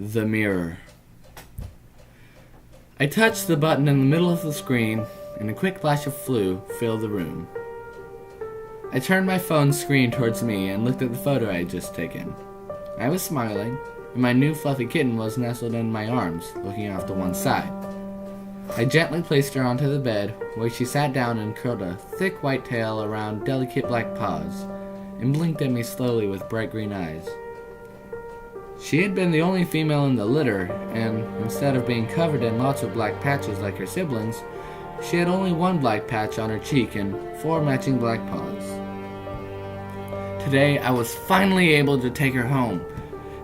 The mirror. I touched the button in the middle of the screen, and a quick flash of blue filled the room. I turned my phone screen towards me and looked at the photo I had just taken. I was smiling, and my new fluffy kitten was nestled in my arms, looking off to one side. I gently placed her onto the bed, where she sat down and curled a thick white tail around delicate black paws, and blinked at me slowly with bright green eyes. She had been the only female in the litter, and instead of being covered in lots of black patches like her siblings, she had only one black patch on her cheek and 4 matching black paws. Today, I was finally able to take her home,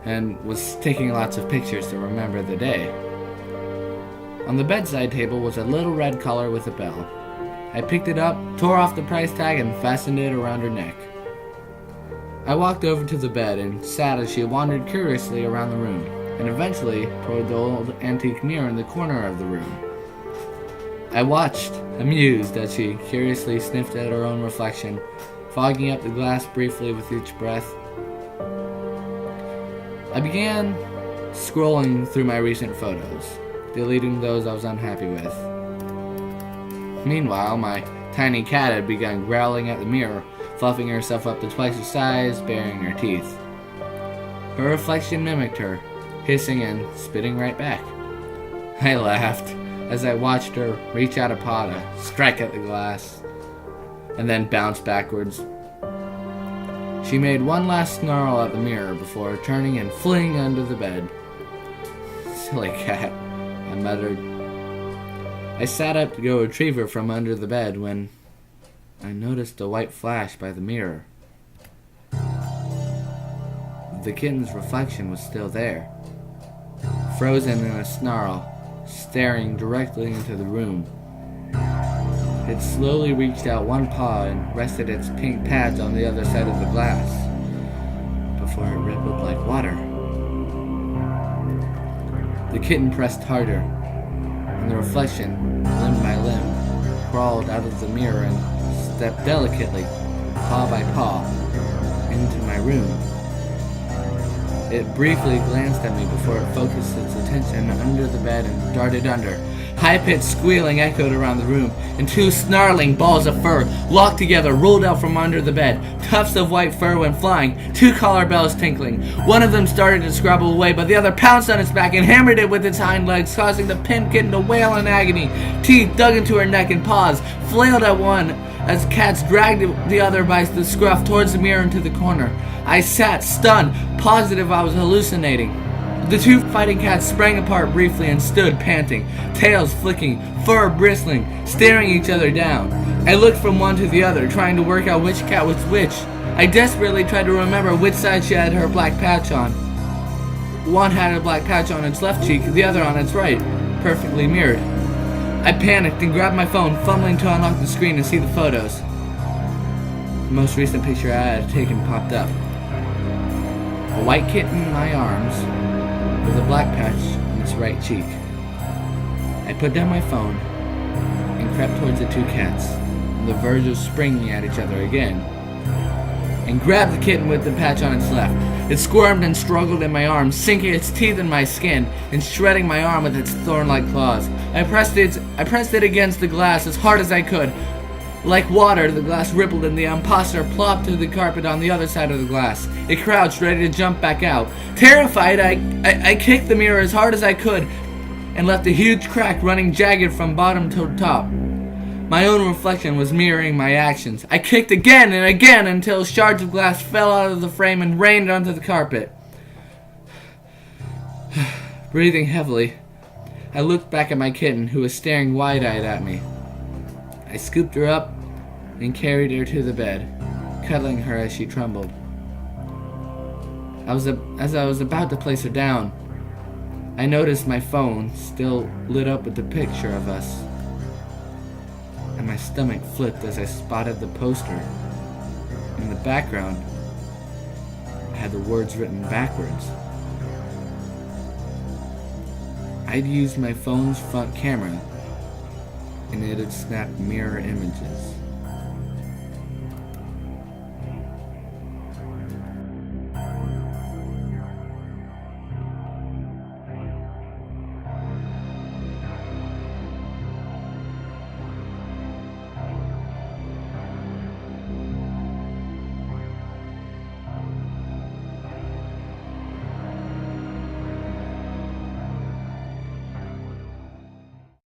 and was taking lots of pictures to remember the day. On the bedside table was a little red collar with a bell. I picked it up, tore off the price tag, and fastened it around her neck. I walked over to the bed and sat as she wandered curiously around the room, and eventually toward the old antique mirror in the corner of the room. I watched, amused, as she curiously sniffed at her own reflection, fogging up the glass briefly with each breath. I began scrolling through my recent photos, deleting those I was unhappy with. Meanwhile, my tiny cat had begun growling at the mirror, fluffing herself up to twice her size, baring her teeth. Her reflection mimicked her, hissing and spitting right back. I laughed as I watched her reach out a paw to strike at the glass, and then bounce backwards. She made one last snarl at the mirror before turning and fleeing under the bed. Silly cat, I muttered. I sat up to go retrieve her from under the bed when I noticed a white flash by the mirror. The kitten's reflection was still there, frozen in a snarl, staring directly into the room. It slowly reached out one paw and rested its pink pads on the other side of the glass, before it rippled like water. The kitten pressed harder, and the reflection, limb by limb, crawled out of the mirror and stepped delicately, paw by paw, into my room. It briefly glanced at me before it focused its attention under the bed and darted under. High-pitched squealing echoed around the room, and 2 snarling balls of fur, locked together, rolled out from under the bed. Tufts of white fur went flying, 2 collar bells tinkling. One of them started to scrabble away, but the other pounced on its back and hammered it with its hind legs, causing the pinned kitten to wail in agony. Teeth dug into her neck and paws flailed at one as cats dragged the other by the scruff towards the mirror into the corner. I sat, stunned, positive I was hallucinating. The 2 fighting cats sprang apart briefly and stood, panting, tails flicking, fur bristling, staring each other down. I looked from one to the other, trying to work out which cat was which. I desperately tried to remember which side she had her black patch on. One had a black patch on its left cheek, the other on its right, perfectly mirrored. I panicked and grabbed my phone, fumbling to unlock the screen and see the photos. The most recent picture I had taken popped up. A white kitten in my arms, with a black patch on its right cheek. I put down my phone and crept towards the 2 cats, on the verge of springing at each other again, and grabbed the kitten with the patch on its left. It squirmed and struggled in my arms, sinking its teeth in my skin and shredding my arm with its thorn-like claws. I pressed it against the glass as hard as I could. Like water, the glass rippled and the imposter plopped to the carpet on the other side of the glass. It crouched, ready to jump back out. Terrified, I kicked the mirror as hard as I could and left a huge crack running jagged from bottom to top. My own reflection was mirroring my actions. I kicked again and again until shards of glass fell out of the frame and rained onto the carpet. Breathing heavily, I looked back at my kitten, who was staring wide-eyed at me. I scooped her up and carried her to the bed, cuddling her as she trembled. As I was about to place her down, I noticed my phone still lit up with the picture of us, and my stomach flipped as I spotted the poster. In the background, I had the words written backwards. I'd used my phone's front camera, and it had snapped mirror images.